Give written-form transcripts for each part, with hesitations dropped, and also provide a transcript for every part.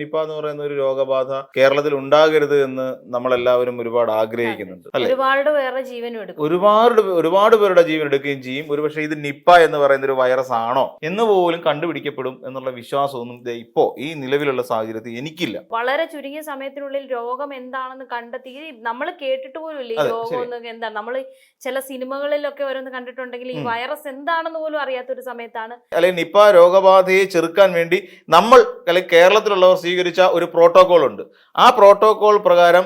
Nipah എന്ന് പറയുന്ന ഒരു രോഗബാധ കേരളത്തിൽ ഉണ്ടാകരുത് എന്ന് നമ്മളെല്ലാവരും ഒരുപാട് ആഗ്രഹിക്കുന്നുണ്ട് അല്ലെ. ഒരുപാട് പേരുടെ ജീവൻ എടുക്കുകയും ചെയ്യും. ഒരുപക്ഷെ ഇത് നിപ്പ എന്ന് പറയുന്ന ഒരു വൈറസ് ആണോ എന്ന് പോലും കണ്ടുപിടിക്കപ്പെടും എന്നുള്ള വിശ്വാസമൊന്നും ഇപ്പോ ഈ നിലവിലുള്ള സാഹചര്യത്തിൽ എനിക്കില്ല. വളരെ ചുരുങ്ങിയ സമയത്തിനുള്ളിൽ രോഗം എന്താണെന്ന് കണ്ടെത്തി നമ്മൾ കേട്ടിട്ട് പോലും ഇല്ല. ഈ രോഗം എന്താണ്, നമ്മൾ ചില സിനിമകളിലൊക്കെ ഓരോന്ന് കണ്ടിട്ടുണ്ടെങ്കിൽ ഈ വൈറസ് എന്താണെന്ന് പോലും അറിയാത്തൊരു സമയത്താണ് അല്ലെങ്കിൽ നിപ്പ രോഗബാധയെ ചെറുക്കാൻ വേണ്ടി നമ്മൾ അല്ലെങ്കിൽ കേരളത്തിലുള്ളവർ സ്വീകരിച്ച ഒരു പ്രോട്ടോകോൾ ഉണ്ട്. ആ പ്രോട്ടോകോൾ പ്രകാരം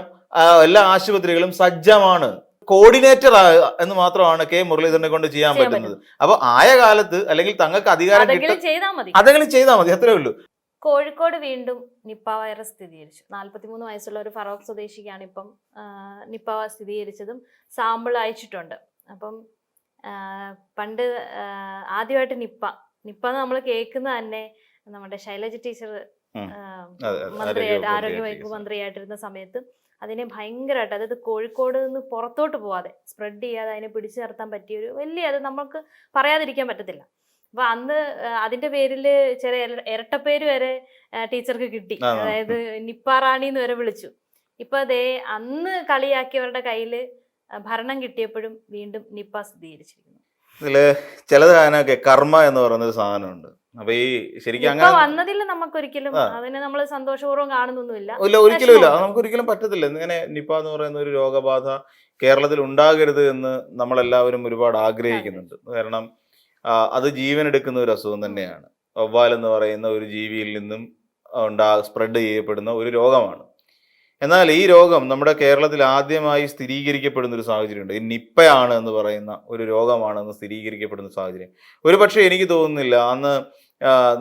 എല്ലാ ആശുപത്രികളും സജ്ജമാണ്. കോർഡിനേറ്റർ എന്ന് മാത്രമാണ് കെ മുരളീധരനെ കൊണ്ട് ചെയ്യാൻ പറ്റുന്നത്. അപ്പൊ ആയ കാലത്ത് അല്ലെങ്കിൽ തങ്ങൾക്ക് അധികാരം അതെങ്കിലും ചെയ്താൽ മതി, അത്രേ ഉള്ളൂ. കോഴിക്കോട് വീണ്ടും നിപ്പ വൈറസ് സ്ഥിരീകരിച്ചു. 43 വയസ്സുള്ള ഒരു ഫറോക്ക് സ്വദേശിക്കാണ് ഇപ്പം നിപ്പ സ്ഥിരീകരിച്ചതും സാമ്പിൾ അയച്ചിട്ടുണ്ട്. അപ്പം പണ്ട് ആദ്യമായിട്ട് നിപ്പ നമ്മൾ കേൾക്കുന്ന തന്നെ നമ്മുടെ ശൈലജ ടീച്ചർ ആരോഗ്യവകുപ്പ് മന്ത്രിയായിട്ടിരുന്ന സമയത്ത് അതിനെ ഭയങ്കരമായിട്ട്, അതായത് കോഴിക്കോട് നിന്ന് പുറത്തോട്ട് പോവാതെ സ്പ്രെഡ് ചെയ്യാതെ അതിനെ പിടിച്ചു നിർത്താൻ പറ്റിയ ഒരു വലിയ, അത് നമുക്ക് പറയാതിരിക്കാൻ പറ്റത്തില്ല. അപ്പൊ അന്ന് അതിന്റെ പേരിൽ ചില ഇരട്ടപ്പേര് വരെ ടീച്ചർക്ക് കിട്ടി. അതായത് നിപ്പ റാണി എന്ന് വരെ വിളിച്ചു. ഇപ്പൊ അതേ അന്ന് കളിയാക്കിയവരുടെ കയ്യിൽ ഭരണം കിട്ടിയപ്പോഴും വീണ്ടും നിപ്പ സ്ഥിരീകരിച്ചിരിക്കുന്നു. ഇതില് ചിലത് അതിനൊക്കെ കർമ്മ എന്ന് പറയുന്നൊരു സാധനമുണ്ട്. അപ്പൊ ഈ ശരിക്കും അങ്ങനെ വന്നതിൽ നമുക്കൊരിക്കലും അതിനെ നമ്മൾ സന്തോഷപൂർവ്വം കാണുന്നൊന്നുമില്ല. ഒരിക്കലും ഇല്ല, നമുക്കൊരിക്കലും പറ്റത്തില്ല. ഇങ്ങനെ നിപ്പ എന്ന് പറയുന്ന ഒരു രോഗബാധ കേരളത്തിൽ ഉണ്ടാകരുത് എന്ന് നമ്മളെല്ലാവരും ഒരുപാട് ആഗ്രഹിക്കുന്നുണ്ട്. കാരണം അത് ജീവൻ എടുക്കുന്ന ഒരു അസുഖം തന്നെയാണ്. വവ്വാൽ എന്ന് പറയുന്ന ഒരു ജീവിയിൽ നിന്നും സ്പ്രെഡ് ചെയ്യപ്പെടുന്ന ഒരു രോഗമാണ്. എന്നാൽ ഈ രോഗം നമ്മുടെ കേരളത്തിൽ ആദ്യമായി സ്ഥിരീകരിക്കപ്പെടുന്ന ഒരു സാഹചര്യമുണ്ട്. ഈ നിപ്പയാണ് എന്ന് പറയുന്ന ഒരു രോഗമാണെന്ന് സ്ഥിരീകരിക്കപ്പെടുന്ന സാഹചര്യം. ഒരു പക്ഷേ എനിക്ക് തോന്നുന്നില്ല അന്ന്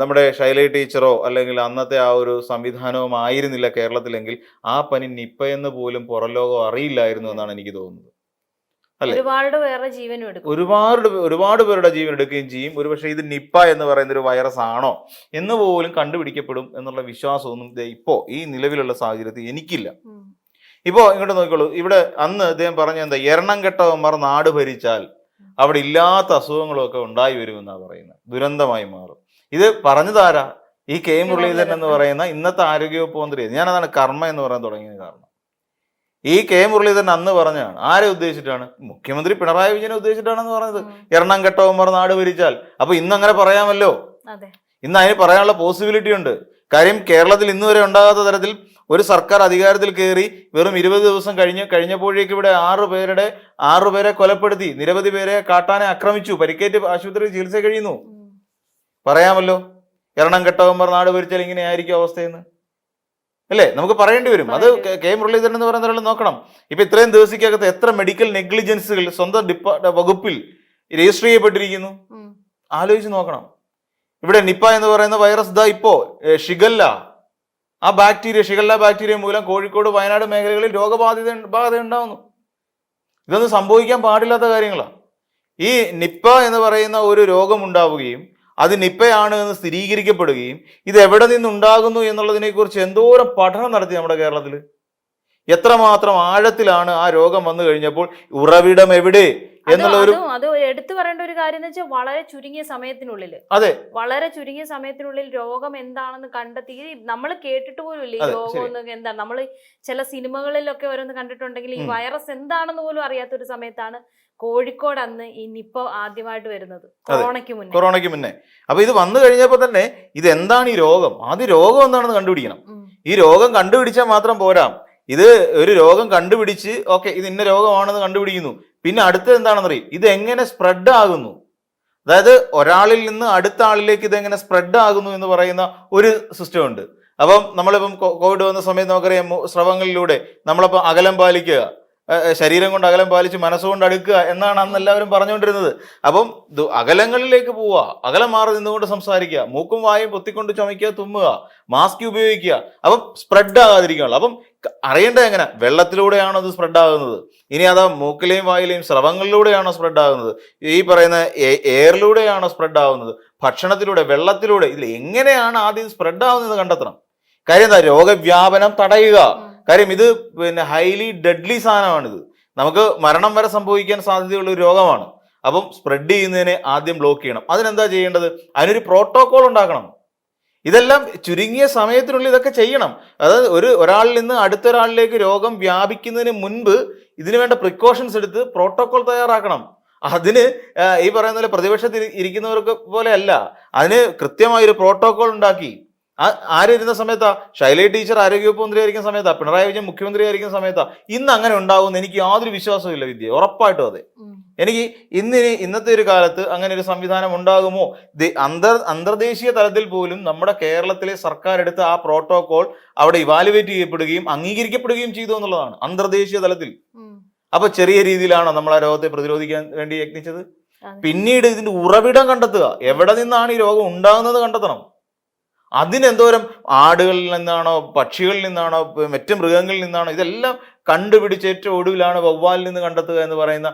നമ്മുടെ ശൈലജ ടീച്ചറോ അല്ലെങ്കിൽ അന്നത്തെ ആ ഒരു സംവിധാനവും ആയിരുന്നില്ല കേരളത്തിലെങ്കിൽ ആ പനി നിപ്പയെന്ന് പോലും പുറം ലോകം അറിയില്ലായിരുന്നു എന്നാണ് എനിക്ക് തോന്നുന്നത്. ഒരുപാട് പേരുടെ ജീവൻ എടുക്കുകയും ചെയ്യും. ഒരുപക്ഷെ ഇത് നിപ്പ എന്ന് പറയുന്ന ഒരു വൈറസ് ആണോ എന്ന് പോലും കണ്ടുപിടിക്കപ്പെടും എന്നുള്ള വിശ്വാസമൊന്നും ഇപ്പോ ഈ നിലവിലുള്ള സാഹചര്യത്തിൽ എനിക്കില്ല. ഇപ്പോ ഇങ്ങോട്ട് നോക്കിക്കോളൂ. ഇവിടെ അന്ന് അദ്ദേഹം പറഞ്ഞ എന്താ, എണ്ണം കെട്ടവന്മാർ നാട് ഭരിച്ചാൽ അവിടെ ഇല്ലാത്ത അസുഖങ്ങളും ഒക്കെ ഉണ്ടായി വരുമെന്നാണ് പറയുന്നത്. ദുരന്തമായി മാറും. ഇത് പറഞ്ഞതാരാ? ഈ കെ മുരളീധരൻ എന്ന് പറയുന്ന ഇന്നത്തെ ആരോഗ്യവകുപ്പ് മന്ത്രി. ഞാനതാണ് കർമ്മ എന്ന് പറയാൻ തുടങ്ങിയത്. കാരണം ഈ കെ മുരളീധരൻ അന്ന് പറഞ്ഞാണ്. ആരെ ഉദ്ദേശിച്ചിട്ടാണ്? മുഖ്യമന്ത്രി പിണറായി വിജയനെ ഉദ്ദേശിച്ചിട്ടാണെന്ന് പറഞ്ഞത്. എണ്ണം കെട്ടവന്മാർ നാട് ഭരിച്ചാൽ. അപ്പൊ ഇന്ന് അങ്ങനെ പറയാമല്ലോ. ഇന്ന് അതിന് പറയാനുള്ള പോസിബിലിറ്റി ഉണ്ട്. കാര്യം കേരളത്തിൽ ഇന്ന് വരെ ഉണ്ടാകാത്ത തരത്തിൽ ഒരു സർക്കാർ അധികാരത്തിൽ കയറി വെറും 20 ദിവസം കഴിഞ്ഞപ്പോഴേക്ക് ഇവിടെ 6 പേരെ കൊലപ്പെടുത്തി, നിരവധി പേരെ കാട്ടാനെ ആക്രമിച്ചു, പരിക്കേറ്റ് ആശുപത്രിയിൽ ചികിത്സ കഴിയുന്നു. പറയാമല്ലോ എണ്ണം കെട്ടവന്മാർ നാട് ഭരിച്ചാൽ ഇങ്ങനെ ആയിരിക്കും അവസ്ഥയെന്ന് അല്ലേ? നമുക്ക് പറയേണ്ടി വരും. അത് കെ മുരളീധരൻ എന്ന് പറയുന്ന ഒരാൾ നോക്കണം. ഇപ്പൊ ഇത്രയും ദിവസക്കകത്ത് എത്ര മെഡിക്കൽ നെഗ്ലിജൻസുകൾ സ്വന്തം വകുപ്പിൽ രജിസ്റ്റർ ചെയ്യപ്പെട്ടിരിക്കുന്നു, ആലോചിച്ച് നോക്കണം. ഇവിടെ നിപ്പ എന്ന് പറയുന്ന വൈറസ് ദാ ഇപ്പോ ഷിഗല്ല ബാക്ടീരിയ മൂലം കോഴിക്കോട് വയനാട് മേഖലകളിൽ രോഗബാധ ഉണ്ടാവുന്നു. ഇതൊന്നും സംഭവിക്കാൻ പാടില്ലാത്ത കാര്യങ്ങളാണ്. ഈ നിപ്പ എന്ന് പറയുന്ന ഒരു രോഗം ഉണ്ടാവുകയും അത് നിപ്പയാണ് എന്ന് സ്ഥിരീകരിക്കപ്പെടുകയും ഇത് എവിടെ നിന്നുണ്ടാകുന്നു എന്നുള്ളതിനെ കുറിച്ച് എന്തോരം പഠനം നടത്തി നമ്മുടെ കേരളത്തിൽ. എത്രമാത്രം ആഴത്തിലാണ് ആ രോഗം വന്നു കഴിഞ്ഞപ്പോൾ ഉറവിടം എവിടെ എന്നുള്ള ഒരു അത് എടുത്തു പറയേണ്ട ഒരു കാര്യം എന്ന് വെച്ചാൽ വളരെ ചുരുങ്ങിയ സമയത്തിനുള്ളിൽ രോഗം എന്താണെന്ന് കണ്ടെത്തി. നമ്മൾ കേട്ടിട്ട് പോലും ഇല്ല ഈ രോഗം എന്താണ്, നമ്മൾ ചില സിനിമകളിലൊക്കെ ഓരോന്ന് കണ്ടിട്ടുണ്ടെങ്കിൽ ഈ വൈറസ് എന്താണെന്ന് പോലും അറിയാത്തൊരു സമയത്താണ് കോഴിക്കോട് അന്ന് ഈ നിപ്പ ആദ്യമായിട്ട് വരുന്നത്, കൊറോണയ്ക്ക് മുന്നേ. അപ്പൊ ഇത് വന്നു കഴിഞ്ഞപ്പോ തന്നെ ഇത് എന്താണ് ഈ രോഗം, ആദ്യം രോഗം എന്താണെന്ന് കണ്ടുപിടിക്കണം. ഈ രോഗം കണ്ടുപിടിച്ചാൽ മാത്രം പോരാ. ഇത് ഒരു രോഗം കണ്ടുപിടിച്ച് ഇത് ഇന്ന രോഗമാണെന്ന് കണ്ടുപിടിക്കുന്നു. പിന്നെ അടുത്തത് എന്താണെന്നറിയും, ഇത് എങ്ങനെ സ്പ്രെഡ് ആകുന്നു, അതായത് ഒരാളിൽ നിന്ന് അടുത്ത ആളിലേക്ക് ഇതെങ്ങനെ സ്പ്രെഡ് ആകുന്നു എന്ന് പറയുന്ന ഒരു സിസ്റ്റം ഉണ്ട്. അപ്പം നമ്മളിപ്പം കോവിഡ് വന്ന സമയത്ത് നമുക്കറിയാം, സ്രവങ്ങളിലൂടെ നമ്മളിപ്പം അകലം പാലിക്കുക, ശരീരം കൊണ്ട് അകലം പാലിച്ച് മനസ്സുകൊണ്ട് അടുക്കുക എന്നാണ് അന്ന് എല്ലാവരും പറഞ്ഞുകൊണ്ടിരുന്നത്. അപ്പം അകലങ്ങളിലേക്ക് പോവുക, അകലം മാറി നിന്നുകൊണ്ട് സംസാരിക്കുക, മൂക്കും വായും പൊത്തിക്കൊണ്ട് ചുമയ്ക്കുക, തുമ്മുക, മാസ്ക് ഉപയോഗിക്കുക. അപ്പം സ്പ്രെഡ് ആകാതിരിക്കുകയുള്ളൂ. അപ്പം അറിയേണ്ടത് എങ്ങനെ, വെള്ളത്തിലൂടെയാണോ അത് സ്പ്രെഡ് ആകുന്നത്, ഇനി അതാ മൂക്കിലെയും വായിലെയും സ്രവങ്ങളിലൂടെയാണോ സ്പ്രെഡ് ആകുന്നത്, ഈ പറയുന്ന എയറിലൂടെയാണോ സ്പ്രെഡ് ആകുന്നത്, ഭക്ഷണത്തിലൂടെ, വെള്ളത്തിലൂടെ, ഇതിൽ എങ്ങനെയാണ് ആദ്യം സ്പ്രെഡ് ആകുന്നത് കണ്ടെത്തണം. കാര്യം എന്താ, രോഗവ്യാപനം തടയുക. കാര്യം ഇത് ഹൈലി ഡെഡ്ലി സാധനമാണിത്. നമുക്ക് മരണം വരെ സംഭവിക്കാൻ സാധ്യതയുള്ള ഒരു രോഗമാണ്. അപ്പം സ്പ്രെഡ് ചെയ്യുന്നതിനെ ആദ്യം ബ്ലോക്ക് ചെയ്യണം. അതിനെന്താ ചെയ്യേണ്ടത്? അതിനൊരു പ്രോട്ടോകോൾ ഉണ്ടാക്കണം. ഇതെല്ലാം ചുരുങ്ങിയ സമയത്തിനുള്ളിൽ ഇതൊക്കെ ചെയ്യണം. അതായത് ഒരാളിൽ നിന്ന് അടുത്തൊരാളിലേക്ക് രോഗം വ്യാപിക്കുന്നതിന് മുൻപ് ഇതിനു വേണ്ട പ്രിക്കോഷൻസ് എടുത്ത് പ്രോട്ടോകോൾ തയ്യാറാക്കണം. അതിന് ഈ പറയുന്ന പോലെ പ്രതിപക്ഷത്തിൽ ഇരിക്കുന്നവർക്ക് പോലെ അല്ല, അതിന് കൃത്യമായൊരു പ്രോട്ടോകോൾ ഉണ്ടാക്കി. ആരിരുന്ന സമയത്താ? ശൈലജ ടീച്ചർ ആരോഗ്യവകുപ്പ് മന്ത്രി ആയിരിക്കുന്ന സമയത്താ, പിണറായി വിജയൻ മുഖ്യമന്ത്രി ആയിരിക്കുന്ന സമയത്താ. ഇന്ന് അങ്ങനെ ഉണ്ടാവുമെന്ന് എനിക്ക് യാതൊരു വിശ്വാസവും ഇല്ല വിദ്യ, ഉറപ്പായിട്ടും അതെ. എനിക്ക് ഇന്നത്തെ ഒരു കാലത്ത് അങ്ങനെ ഒരു സംവിധാനം ഉണ്ടാകുമോ? അന്തർദേശീയ തലത്തിൽ പോലും നമ്മുടെ കേരളത്തിലെ സർക്കാർ എടുത്ത ആ പ്രോട്ടോകോൾ അവിടെ ഇവാലുവേറ്റ് ചെയ്യപ്പെടുകയും അംഗീകരിക്കപ്പെടുകയും ചെയ്തു എന്നുള്ളതാണ് അന്തർദേശീയ തലത്തിൽ. അപ്പൊ ചെറിയ രീതിയിലാണോ നമ്മൾ ആ രോഗത്തെ പ്രതിരോധിക്കാൻ വേണ്ടി യത്നിച്ചത്? പിന്നീട് ഇതിന്റെ ഉറവിടം കണ്ടെത്തുക, എവിടെ നിന്നാണ് ഈ രോഗം ഉണ്ടാകുന്നത് കണ്ടെത്തണം. അതിനെന്തോരം ആടുകളിൽ നിന്നാണോ, പക്ഷികളിൽ നിന്നാണോ, മറ്റു മൃഗങ്ങളിൽ നിന്നാണോ, ഇതെല്ലാം കണ്ടുപിടിച്ച് ഏറ്റവും ഒടുവിലാണ് വവ്വാലിൽ നിന്ന് കണ്ടെത്തുക എന്ന് പറയുന്ന,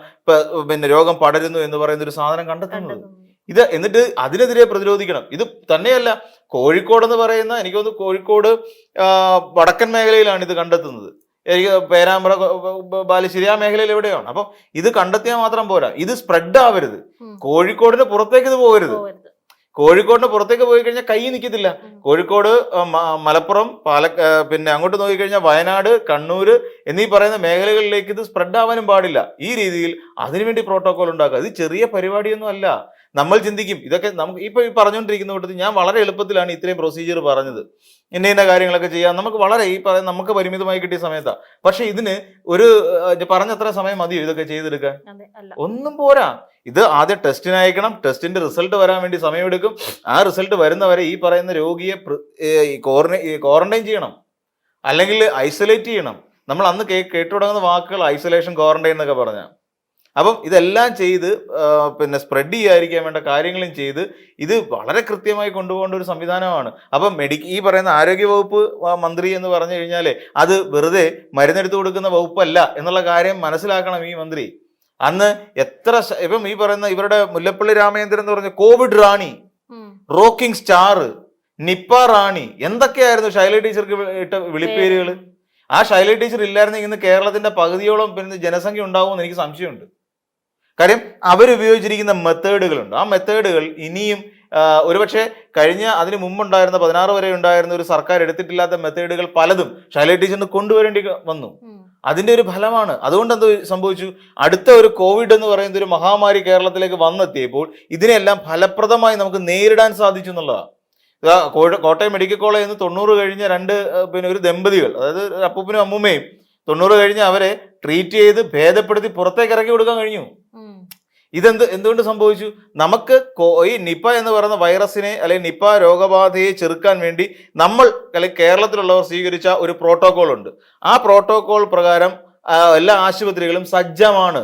പിന്നെ രോഗം പടരുന്നു എന്ന് പറയുന്ന ഒരു സാധനം കണ്ടെത്തുന്നത്. ഇത് എന്നിട്ട് അതിനെതിരെ പ്രതിരോധിക്കണം. ഇത് തന്നെയല്ല, കോഴിക്കോട് എന്ന് പറയുന്ന, എനിക്ക് തോന്നുന്നു കോഴിക്കോട് വടക്കൻ മേഖലയിലാണ് ഇത് കണ്ടെത്തുന്നത്. എനിക്ക് പേരാമ്പ്ര, ബാലുശ്ശേരി ആ മേഖലയിൽ എവിടെയാണ്. അപ്പം ഇത് കണ്ടെത്തിയാൽ മാത്രം പോരാ, ഇത് സ്പ്രെഡ് ആവരുത്. കോഴിക്കോടിന് പുറത്തേക്ക് ഇത് പോകരുത്. കോഴിക്കോടിന് പുറത്തേക്ക് പോയി കഴിഞ്ഞാൽ കൈ നിൽക്കത്തില്ല. കോഴിക്കോട്, മലപ്പുറം, പിന്നെ അങ്ങോട്ട് നോക്കിക്കഴിഞ്ഞാൽ വയനാട്, കണ്ണൂർ എന്നീ പറയുന്ന മേഖലകളിലേക്ക് ഇത് സ്പ്രെഡ് ആവാനും പാടില്ല. ഈ രീതിയിൽ അതിനുവേണ്ടി പ്രോട്ടോകോൾ ഉണ്ടാക്കുക. ഇത് ചെറിയ പരിപാടിയൊന്നും അല്ല. നമ്മൾ ചിന്തിക്കും ഇതൊക്കെ നമുക്ക് ഇപ്പൊ ഈ പറഞ്ഞുകൊണ്ടിരിക്കുന്ന കൂട്ടത്തിൽ ഞാൻ വളരെ എളുപ്പത്തിലാണ് ഇത്രയും പ്രൊസീജിയർ പറഞ്ഞത്. ഇന്ന കാര്യങ്ങളൊക്കെ ചെയ്യാം, നമുക്ക് വളരെ ഈ പറയുന്ന നമുക്ക് പരിമിതമായി കിട്ടിയ സമയത്താണ്. പക്ഷെ ഇതിന് ഒരു പറഞ്ഞത്ര സമയം മതിയോ ഇതൊക്കെ ചെയ്തെടുക്കാൻ? ഒന്നും പോരാ. ഇത് ആദ്യം ടെസ്റ്റിന് അയക്കണം, ടെസ്റ്റിന്റെ റിസൾട്ട് വരാൻ വേണ്ടി സമയമെടുക്കും. ആ റിസൾട്ട് വരുന്നവരെ ഈ പറയുന്ന രോഗിയെ ക്വാറന്റൈൻ ചെയ്യണം, അല്ലെങ്കിൽ ഐസൊലേറ്റ് ചെയ്യണം. നമ്മൾ അന്ന് കേട്ടു തുടങ്ങുന്ന വാക്കുകൾ ഐസൊലേഷൻ, ക്വാറന്റൈൻ എന്നൊക്കെ പറഞ്ഞാൽ. അപ്പം ഇതെല്ലാം ചെയ്ത് പിന്നെ സ്പ്രെഡ് ചെയ്യാതിരിക്കാൻ വേണ്ട കാര്യങ്ങളും ചെയ്ത് ഇത് വളരെ കൃത്യമായി കൊണ്ടുപോകേണ്ട ഒരു സംവിധാനമാണ്. അപ്പം ഈ പറയുന്ന ആരോഗ്യവകുപ്പ് മന്ത്രി എന്ന് പറഞ്ഞു കഴിഞ്ഞാൽ അത് വെറുതെ മരുന്നെടുത്ത് കൊടുക്കുന്ന വകുപ്പല്ല എന്നുള്ള കാര്യം മനസ്സിലാക്കണം ഈ മന്ത്രി. അന്ന് ഇപ്പം ഈ പറയുന്ന ഇവരുടെ മുല്ലപ്പള്ളി രാമചന്ദ്രൻ എന്ന് പറഞ്ഞ കോവിഡ് റാണി, റോക്കിംഗ് സ്റ്റാർ, നിപ്പ റാണി, എന്തൊക്കെയായിരുന്നു ശൈലജ ടീച്ചർക്ക് ഇട്ട വിളിപ്പേരുകൾ. ആ ശൈലജ ടീച്ചർ ഇല്ലായിരുന്നെങ്കിൽ ഇന്ന് കേരളത്തിന്റെ പകുതിയോളം പിന്നെ ജനസംഖ്യ ഉണ്ടാവുമെന്ന് എനിക്ക് സംശയമുണ്ട്. കാര്യം അവരുപയോഗിച്ചിരിക്കുന്ന മെത്തേഡുകളുണ്ട്. ആ മെത്തേഡുകൾ ഇനിയും ഒരുപക്ഷെ അതിന് മുമ്പുണ്ടായിരുന്ന 16 വരെ ഉണ്ടായിരുന്ന ഒരു സർക്കാർ എടുത്തിട്ടില്ലാത്ത മെത്തേഡുകൾ പലതും ശൈലജ ടീച്ചറിന് കൊണ്ടുവരേണ്ടി വന്നു. അതിന്റെ ഒരു ഫലമാണ്. അതുകൊണ്ട് എന്ത് സംഭവിച്ചു? അടുത്ത ഒരു കോവിഡ് എന്ന് പറയുന്ന ഒരു മഹാമാരി കേരളത്തിലേക്ക് വന്നെത്തിയപ്പോൾ ഇതിനെല്ലാം ഫലപ്രദമായി നമുക്ക് നേരിടാൻ സാധിച്ചു എന്നുള്ളതാണ്. കോട്ടയം മെഡിക്കൽ കോളേജിൽ നിന്ന് 90 കഴിഞ്ഞ ഒരു ദമ്പതികൾ, അതായത് അപ്പൂപ്പനും അമ്മൂമ്മയും 90 കഴിഞ്ഞ് അവരെ ട്രീറ്റ് ചെയ്ത് ഭേദപ്പെടുത്തി പുറത്തേക്ക് ഇറക്കി കൊടുക്കാൻ കഴിഞ്ഞു. എന്തുകൊണ്ട് സംഭവിച്ചു? നമുക്ക് ഈ നിപ്പ എന്ന് പറയുന്ന വൈറസിനെ അല്ലെങ്കിൽ നിപ്പ രോഗബാധയെ ചെറുക്കാൻ വേണ്ടി നമ്മൾ അല്ലെങ്കിൽ കേരളത്തിലുള്ളവർ സ്വീകരിച്ച ഒരു പ്രോട്ടോകോൾ ഉണ്ട്. ആ പ്രോട്ടോകോൾ പ്രകാരം എല്ലാ ആശുപത്രികളും സജ്ജമാണ്.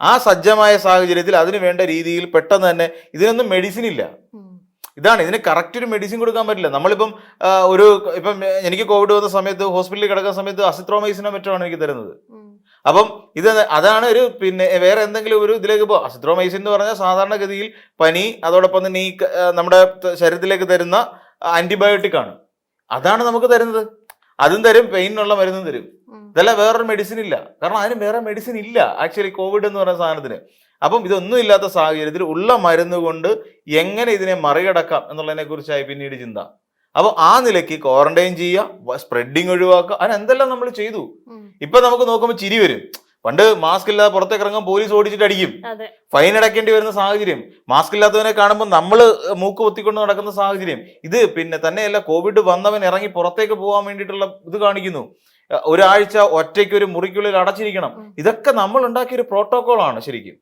ആ സജ്ജമായ സാഹചര്യത്തിൽ അതിന് വേണ്ട രീതിയിൽ പെട്ടെന്ന് തന്നെ ഇതിനൊന്നും മെഡിസിൻ ഇല്ല. ഇതിന് കറക്റ്റ് ഒരു മെഡിസിൻ കൊടുക്കാൻ പറ്റില്ല. നമ്മളിപ്പം ഇപ്പം എനിക്ക് കോവിഡ് വന്ന സമയത്ത് ഹോസ്പിറ്റലിൽ കിടക്കുന്ന സമയത്ത് അസിത്രോമൈസിനോ മറ്റാണ് എനിക്ക് തരുന്നത്. അപ്പം അതാണ് പിന്നെ വേറെ എന്തെങ്കിലും ഒരു ഇതിലേക്ക് അസിത്രോമൈസിൻ എന്ന് പറഞ്ഞാൽ സാധാരണഗതിയിൽ പനി, അതോടൊപ്പം തന്നെ ഈ നമ്മുടെ ശരീരത്തിലേക്ക് തരുന്ന ആന്റിബയോട്ടിക് ആണ്. അതാണ് നമുക്ക് തരുന്നത്. അതും തരും, പെയിനുള്ള മരുന്നും തരും. ഇതെല്ലാം വേറൊരു മെഡിസിൻ ഇല്ല. കാരണം അതിന് വേറെ മെഡിസിൻ ഇല്ല ആക്ച്വലി കോവിഡ് എന്ന് പറയുന്ന സാധനത്തിന്. അപ്പം ഇതൊന്നും ഇല്ലാത്ത സാഹചര്യത്തിൽ ഉള്ള മരുന്ന് കൊണ്ട് എങ്ങനെ ഇതിനെ മറികടക്കാം എന്നുള്ളതിനെ കുറിച്ചായി പിന്നീട് ചിന്ത. അപ്പൊ ആ നിലയ്ക്ക് ക്വാറന്റൈൻ ചെയ്യുക, സ്പ്രെഡിങ് ഒഴിവാക്കുക, അതിന് എന്തെല്ലാം നമ്മൾ ചെയ്തു. ഇപ്പൊ നമുക്ക് നോക്കുമ്പോൾ ചിരി വരും. പണ്ട് മാസ്ക് ഇല്ലാതെ പുറത്തേക്ക് ഇറങ്ങാൻ പോലീസ് ഓടിച്ചിട്ട് അടിക്കും, ഫൈൻ അടയ്ക്കേണ്ടി വരുന്ന സാഹചര്യം. മാസ്ക് ഇല്ലാത്തവനെ കാണുമ്പോൾ നമ്മൾ മൂക്ക് പൊത്തിക്കൊണ്ട് നടക്കുന്ന സാഹചര്യം. ഇത് പിന്നെ തന്നെയല്ല, കോവിഡ് വന്നവൻ ഇറങ്ങി പുറത്തേക്ക് പോകാൻ വേണ്ടിയിട്ടുള്ള ഇത് കാണിക്കുന്നു. ഒരാഴ്ച ഒറ്റയ്ക്ക് ഒരു മുറിക്കുള്ളിൽ അടച്ചിരിക്കണം. ഇതൊക്കെ നമ്മൾ ഉണ്ടാക്കിയ ഒരു പ്രോട്ടോകോളാണ് ശരിക്കും.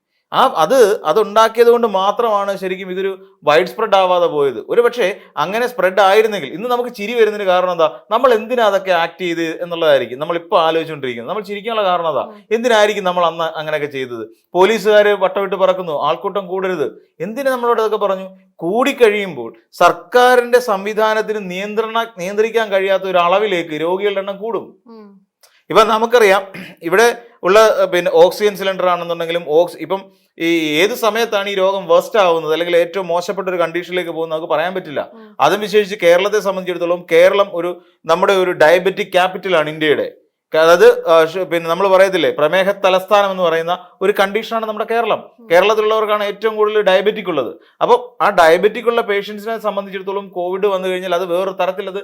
അതുണ്ടാക്കിയത് കൊണ്ട് മാത്രമാണ് ശരിക്കും ഇതൊരു വൈഡ് സ്പ്രെഡ് ആവാതെ പോയത്. ഒരു പക്ഷേ അങ്ങനെ സ്പ്രെഡ് ആയിരുന്നെങ്കിൽ ഇന്ന് നമുക്ക് ചിരി വരുന്നതിന് കാരണം എന്താ? നമ്മൾ എന്തിനാ അതൊക്കെ ആക്ട് ചെയ്ത് എന്നുള്ളതായിരിക്കും നമ്മളിപ്പോൾ ആലോചിച്ചുകൊണ്ടിരിക്കുന്നത്. നമ്മൾ ചിരിക്കാനുള്ള കാരണം എന്താ? എന്തിനായിരിക്കും നമ്മൾ അന്ന് അങ്ങനെയൊക്കെ ചെയ്തത്? പോലീസുകാർ വട്ടമിട്ട് പറക്കുന്നു, ആൾക്കൂട്ടം കൂടരുത്, എന്തിനു നമ്മളോട് അതൊക്കെ പറഞ്ഞു? കൂടിക്കഴിയുമ്പോൾ സർക്കാരിന്റെ സംവിധാനത്തിന് നിയന്ത്രിക്കാൻ കഴിയാത്ത ഒരു അളവിലേക്ക് രോഗികളുടെ എണ്ണം കൂടും. ഇപ്പം നമുക്കറിയാം, ഇവിടെ ഉള്ള പിന്നെ ഓക്സിജൻ സിലിണ്ടർ ആണെന്നുണ്ടെങ്കിലും ഇപ്പം ഈ ഏത് സമയത്താണ് ഈ രോഗം വേസ്റ്റ് ആവുന്നത് അല്ലെങ്കിൽ ഏറ്റവും മോശപ്പെട്ട ഒരു കണ്ടീഷനിലേക്ക് പോകുന്നത് നമുക്ക് പറയാൻ പറ്റില്ല. അതും വിശേഷിച്ച് കേരളത്തെ സംബന്ധിച്ചിടത്തോളം കേരളം നമ്മുടെ ഒരു ഡയബറ്റിക് ക്യാപിറ്റലാണ് ഇന്ത്യയുടെ. അതായത് പിന്നെ നമ്മൾ പറയത്തില്ലേ പ്രമേഹ തലസ്ഥാനം എന്ന് പറയുന്ന ഒരു കണ്ടീഷനാണ് നമ്മുടെ കേരളം. കേരളത്തിലുള്ളവർക്കാണ് ഏറ്റവും കൂടുതൽ ഡയബറ്റിക് ഉള്ളത്. അപ്പോൾ ആ ഡയബറ്റിക് ഉള്ള പേഷ്യൻസിനെ സംബന്ധിച്ചിടത്തോളം കോവിഡ് വന്നു കഴിഞ്ഞാൽ അത് വേറൊരു തരത്തിൽ അത്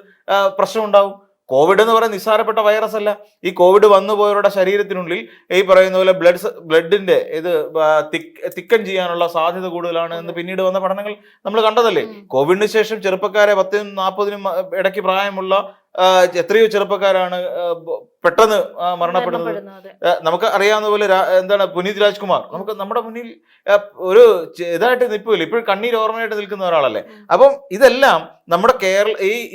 പ്രശ്നം ഉണ്ടാവും. കോവിഡ് എന്ന് പറയുന്നത് നിസ്സാരപ്പെട്ട വൈറസ് അല്ല. ഈ കോവിഡ് വന്നു പോയവരുടെ ശരീരത്തിനുള്ളിൽ ഈ പറയുന്ന പോലെ ബ്ലഡിന്റെ ഇത് തിക്കൻ ചെയ്യാനുള്ള സാധ്യത കൂടുതലാണ് എന്ന് പിന്നീട് വന്ന പഠനങ്ങൾ നമ്മൾ കണ്ടതല്ലേ. കോവിഡിന് ശേഷം ചെറുപ്പക്കാരെ 10-നും 40-നും ഇടയ്ക്ക് പ്രായമുള്ള എത്രയോ ചെറുപ്പക്കാരാണ് പെട്ടെന്ന് മരണപ്പെടുന്നത്. നമുക്ക് അറിയാവുന്ന പോലെ എന്താണ് പുനീത് രാജ്കുമാർ നമുക്ക് നമ്മുടെ മുന്നിൽ ഒരു ഇതായിട്ട് നിൽപ്പില്ല, ഇപ്പോഴും കണ്ണീർ ഓർമ്മയായിട്ട് നിൽക്കുന്ന ഒരാളല്ലേ. അപ്പം ഇതെല്ലാം നമ്മുടെ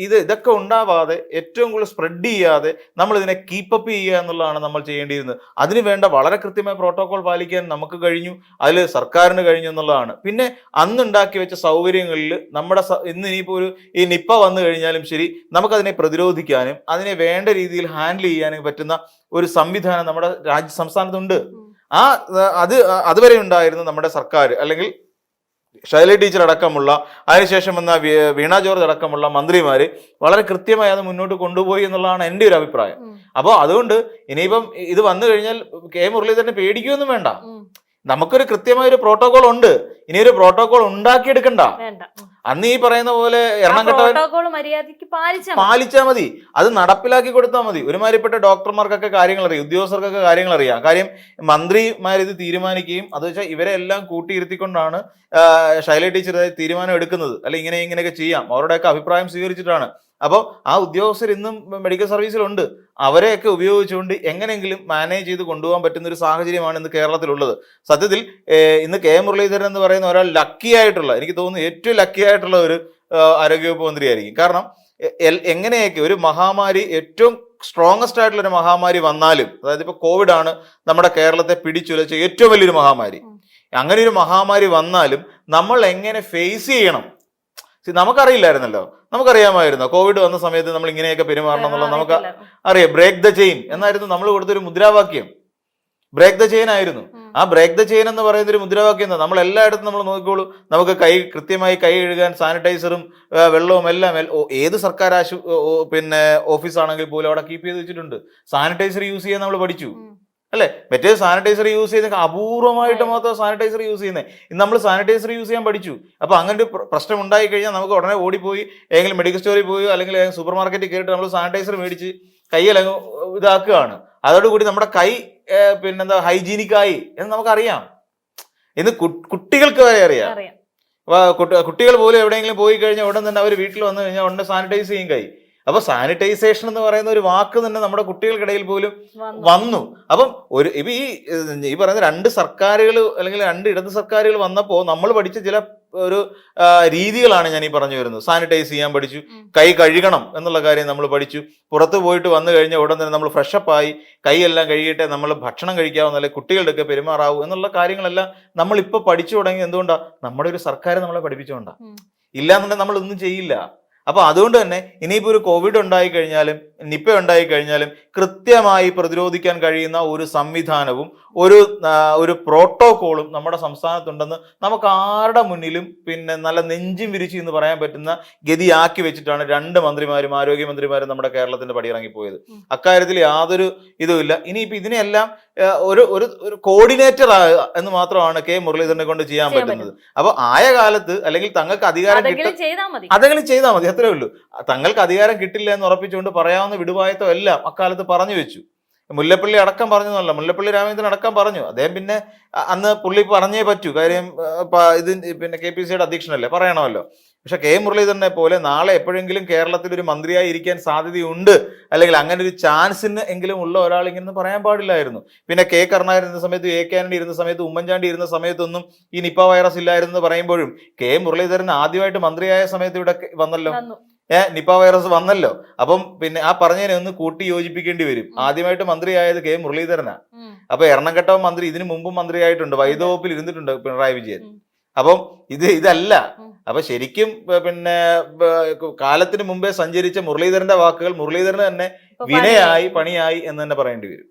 ഇതൊക്കെ ഉണ്ടാവാതെ ഏറ്റവും കൂടുതൽ സ്പ്രെഡ് ചെയ്യാതെ നമ്മൾ ഇതിനെ കീപ്പപ്പ് ചെയ്യുക എന്നുള്ളതാണ് നമ്മൾ ചെയ്യേണ്ടിയിരുന്നത്. അതിന് വേണ്ട വളരെ കൃത്യമായ പ്രോട്ടോകോൾ പാലിക്കാൻ നമുക്ക് കഴിഞ്ഞു, അതിൽ സർക്കാരിന് കഴിഞ്ഞു എന്നുള്ളതാണ്. പിന്നെ അന്നുണ്ടാക്കി വെച്ച സൗകര്യങ്ങളിൽ നമ്മുടെ ഇന്ന് ഇനിയിപ്പോൾ ഈ നിപ്പ വന്നു കഴിഞ്ഞാലും ശരി നമുക്കതിനെ പ്രതിരോധിക്കാനും അതിനെ വേണ്ട രീതിയിൽ ഹാൻഡിൽ ചെയ്യാനും പറ്റുന്ന ഒരു സംവിധാനം നമ്മുടെ സംസ്ഥാനത്തുണ്ട്. അതുവരെ ഉണ്ടായിരുന്ന നമ്മുടെ സർക്കാർ അല്ലെങ്കിൽ ശൈലജ ടീച്ചർ അടക്കമുള്ള അതിനുശേഷം വന്ന വീണ ജോർജ് അടക്കമുള്ള മന്ത്രിമാര് വളരെ കൃത്യമായി അത് മുന്നോട്ട് കൊണ്ടുപോയി എന്നുള്ളതാണ് എൻ്റെ ഒരു അഭിപ്രായം. അപ്പോൾ അതുകൊണ്ട് ഇനിയിപ്പം ഇത് വന്നു കഴിഞ്ഞാൽ കെ മുരളീധരനെ പേടിക്കുകയൊന്നും വേണ്ട. നമുക്കൊരു കൃത്യമായ ഒരു പ്രോട്ടോകോൾ ഉണ്ട്. ഇനി ഒരു പ്രോട്ടോകോൾ ഉണ്ടാക്കിയെടുക്കണ്ട. അന്ന് ഈ പറയുന്ന പോലെ എണ്ണം പാലിച്ചാൽ മതി, അത് നടപ്പിലാക്കി കൊടുത്താൽ മതി. ഒരുമാതിരിപ്പെട്ട ഡോക്ടർമാർക്കൊക്കെ കാര്യങ്ങൾ അറിയാം, ഉദ്യോഗസ്ഥർക്കൊക്കെ കാര്യങ്ങൾ അറിയാം. കാര്യം മന്ത്രിമാരിത് തീരുമാനിക്കുകയും അത് വെച്ചാൽ ഇവരെ എല്ലാം കൂട്ടിയിരുത്തിക്കൊണ്ടാണ് ശൈലജ ടീച്ചർ തീരുമാനം എടുക്കുന്നത്. അല്ലെ ഇങ്ങനെയൊക്കെ ചെയ്യാം, അവരുടെയൊക്കെ അഭിപ്രായം സ്വീകരിച്ചിട്ടാണ്. അപ്പോൾ ആ ഉദ്യോഗസ്ഥർ ഇന്നും മെഡിക്കൽ സർവീസിലുണ്ട്. അവരെയൊക്കെ ഉപയോഗിച്ചുകൊണ്ട് എങ്ങനെയെങ്കിലും മാനേജ് ചെയ്ത് കൊണ്ടുപോകാൻ പറ്റുന്ന ഒരു സാഹചര്യമാണ് ഇന്ന് കേരളത്തിലുള്ളത്. സത്യത്തിൽ ഇന്ന് കെ മുരളീധരൻ എന്ന് പറയുന്ന ഒരാൾ ലക്കി ആയിട്ടുള്ള, എനിക്ക് തോന്നുന്നു ഏറ്റവും ലക്കി ആയിട്ടുള്ള ഒരു ആരോഗ്യവകുപ്പ് മന്ത്രിയായിരിക്കും. കാരണം എങ്ങനെയൊക്കെ ഒരു മഹാമാരി, ഏറ്റവും സ്ട്രോങ്ങസ്റ്റ് ആയിട്ടുള്ള ഒരു മഹാമാരി വന്നാലും, അതായത് ഇപ്പൊ കോവിഡ് ആണ് നമ്മുടെ കേരളത്തെ പിടിച്ചുലച്ച ഏറ്റവും വലിയൊരു മഹാമാരി. അങ്ങനെ ഒരു മഹാമാരി വന്നാലും നമ്മൾ എങ്ങനെ ഫേസ് ചെയ്യണം നമുക്കറിയില്ലായിരുന്നല്ലോ. നമുക്കറിയാമായിരുന്നോ കോവിഡ് വന്ന സമയത്ത് നമ്മൾ ഇങ്ങനെയൊക്കെ പെരുമാറണം എന്നുള്ളത് നമുക്ക് അറിയാം. ബ്രേക്ക് ദ ചെയിൻ എന്നായിരുന്നു നമ്മൾ കൊടുത്തൊരു മുദ്രാവാക്യം. ബ്രേക്ക് ദ ചെയിൻ ആയിരുന്നു. ആ ബ്രേക്ക് ദ ചെയിൻ എന്ന് പറയുന്ന ഒരു മുദ്രാവാക്യം എന്താ, നമ്മൾ എല്ലായിടത്തും നമ്മൾ നോക്കിക്കോളൂ, നമുക്ക് കൃത്യമായി കൈ കഴുകാൻ സാനിറ്റൈസറും വെള്ളവും എല്ലാം ഏത് സർക്കാർ പിന്നെ ഓഫീസാണെങ്കിൽ പോലും അവിടെ കീപ്പ് ചെയ്ത് വെച്ചിട്ടുണ്ട്. സാനിറ്റൈസർ യൂസ് ചെയ്യാൻ നമ്മൾ പഠിച്ചു അല്ലെ. മറ്റേ സാനിറ്റൈസർ യൂസ് ചെയ്ത അപൂർവമായിട്ട് മാത്രം സാനിറ്റൈസർ യൂസ് ചെയ്യുന്നത്. ഇന്ന് നമ്മൾ സാനിറ്റൈസർ യൂസ് ചെയ്യാൻ പഠിച്ചു. അപ്പൊ അങ്ങനെ ഒരു പ്രശ്നം ഉണ്ടായി കഴിഞ്ഞാൽ നമുക്ക് ഉടനെ ഓടിപ്പോയി ഏതെങ്കിലും മെഡിക്കൽ സ്റ്റോറിൽ പോയി അല്ലെങ്കിൽ സൂപ്പർ മാർക്കറ്റിൽ കയറിയിട്ട് നമ്മൾ സാനിറ്റൈസർ മേടിച്ച് കൈയിലങ്ങ് ഇതാക്കുകയാണ്. അതോടുകൂടി നമ്മുടെ കൈ പിന്നെന്താ ഹൈജീനിക്കായി എന്ന് നമുക്കറിയാം. ഇന്ന് കുട്ടികൾക്ക് വരെ അറിയാം. കുട്ടികൾ പോലും എവിടെയെങ്കിലും പോയി കഴിഞ്ഞാൽ ഉടൻ തന്നെ അവർ വീട്ടിൽ വന്നു കഴിഞ്ഞാൽ ഉടനെ സാനിറ്റൈസ് ചെയ്യും കൈ. അപ്പൊ സാനിറ്റൈസേഷൻ എന്ന് പറയുന്ന ഒരു വാക്ക് തന്നെ നമ്മുടെ കുട്ടികൾക്കിടയിൽ പോലും വന്നു. അപ്പം ഈ പറയുന്ന 2 സർക്കാരുകൾ അല്ലെങ്കിൽ 2 ഇടത് സർക്കാരുകൾ വന്നപ്പോൾ നമ്മൾ പഠിച്ച ചില ഒരു രീതികളാണ് ഞാൻ ഈ പറഞ്ഞു വരുന്നത്. സാനിറ്റൈസ് ചെയ്യാൻ പഠിച്ചു, കൈ കഴുകണം എന്നുള്ള കാര്യം നമ്മൾ പഠിച്ചു. പുറത്ത് പോയിട്ട് വന്നു കഴിഞ്ഞാൽ ഉടൻ തന്നെ നമ്മൾ ഫ്രഷപ്പായി കൈയെല്ലാം കഴുകിയിട്ടേ നമ്മൾ ഭക്ഷണം കഴിക്കാവുന്ന, അല്ലെങ്കിൽ കുട്ടികളുടെ ഒക്കെ പെരുമാറാവൂ എന്നുള്ള കാര്യങ്ങളെല്ലാം നമ്മളിപ്പോൾ പഠിച്ചു തുടങ്ങി. എന്തുകൊണ്ടാണ്? നമ്മുടെ ഒരു സർക്കാർ നമ്മളെ പഠിപ്പിച്ചുകൊണ്ടാ. ഇല്ലാന്നുണ്ടെങ്കിൽ നമ്മളൊന്നും ചെയ്യില്ല. അപ്പൊ അതുകൊണ്ട് തന്നെ ഇനിയിപ്പോൾ ഒരു കോവിഡ് ഉണ്ടായിക്കഴിഞ്ഞാലും നിപ്പ ഉണ്ടായിക്കഴിഞ്ഞാലും കൃത്യമായി പ്രതിരോധിക്കാൻ കഴിയുന്ന ഒരു സംവിധാനവും ഒരു പ്രോട്ടോകോളും നമ്മുടെ സംസ്ഥാനത്തുണ്ടെന്ന് നമുക്ക് ആരുടെ മുന്നിലും പിന്നെ നല്ല നെഞ്ചും വിരിച്ചു എന്ന് പറയാൻ പറ്റുന്ന ഗതിയാക്കി വെച്ചിട്ടാണ് 2 മന്ത്രിമാരും ആരോഗ്യമന്ത്രിമാരും നമ്മുടെ കേരളത്തിന്റെ പടിയിറങ്ങിപ്പോയത്. അക്കാര്യത്തിൽ യാതൊരു ഇതുമില്ല. ഇനിയിപ്പോൾ ഇതിനെല്ലാം ഒരു കോർഡിനേറ്റർ എന്ന് മാത്രമാണ് കെ മുരളീധരനെ കൊണ്ട് ചെയ്യാൻ പറ്റുന്നത്. അപ്പൊ ആയ കാലത്ത് അല്ലെങ്കിൽ തങ്ങൾക്ക് അധികാരം അതെങ്കിലും ചെയ്താൽ മതി, അത്രേ ഉള്ളൂ. തങ്ങൾക്ക് അധികാരം കിട്ടില്ല എന്ന് ഉറപ്പിച്ചുകൊണ്ട് പറയാവുന്ന വിടുവായത്തോ എല്ലാം അക്കാലത്ത് പറഞ്ഞു വെച്ചു. മുല്ലപ്പള്ളി അടക്കം പറഞ്ഞതല്ല, മുല്ലപ്പള്ളി രാമചന്ദ്രൻ അടക്കം പറഞ്ഞു. അദ്ദേഹം പിന്നെ അന്ന് പുള്ളി പറഞ്ഞേ പറ്റൂ, കാര്യം ഇത് പിന്നെ KPCCയുടെ അധ്യക്ഷനല്ലേ, പറയണമല്ലോ. പക്ഷെ കെ മുരളീധരനെ പോലെ നാളെ എപ്പോഴെങ്കിലും കേരളത്തിൽ ഒരു മന്ത്രിയായി ഇരിക്കാൻ സാധ്യതയുണ്ട്, അല്ലെങ്കിൽ അങ്ങനെ ഒരു ചാൻസിന് എങ്കിലും ഉള്ള ഒരാൾ ഇങ്ങനെ പറയാൻ പാടില്ലായിരുന്നു. പിന്നെ കെ കരുണാകരൻ ഇരുന്ന സമയത്ത്, AK ആന്റണി ഇരുന്ന സമയത്ത്, ഉമ്മൻചാണ്ടി ഇരുന്ന സമയത്തൊന്നും ഈ നിപ്പ വൈറസ് ഇല്ലായിരുന്നു പറയുമ്പോഴും കെ മുരളീധരൻ ആദ്യമായിട്ട് മന്ത്രിയായ സമയത്ത് ഇവിടെ വന്നല്ലോ, നിപ്പ വൈറസ് വന്നല്ലോ. അപ്പം പിന്നെ ആ പറഞ്ഞതിനെ ഒന്ന് കൂട്ടി യോജിപ്പിക്കേണ്ടി വരും. ആദ്യമായിട്ട് മന്ത്രിയായത് കെ മുരളീധരനാ. അപ്പൊ എറണാകുളം മന്ത്രി ഇതിനു മുമ്പും മന്ത്രിയായിട്ടുണ്ട്, വൈദ്യവകുപ്പിൽ ഇരുന്നിട്ടുണ്ട് പിണറായി വിജയൻ. അപ്പം ഇതല്ല. അപ്പൊ ശരിക്കും പിന്നെ കാലത്തിന് മുമ്പേ സഞ്ചരിച്ച മുരളീധരന്റെ വാക്കുകൾ മുരളീധരന് തന്നെ വിനയായി പണിയായി എന്ന് തന്നെ പറയേണ്ടി വരും.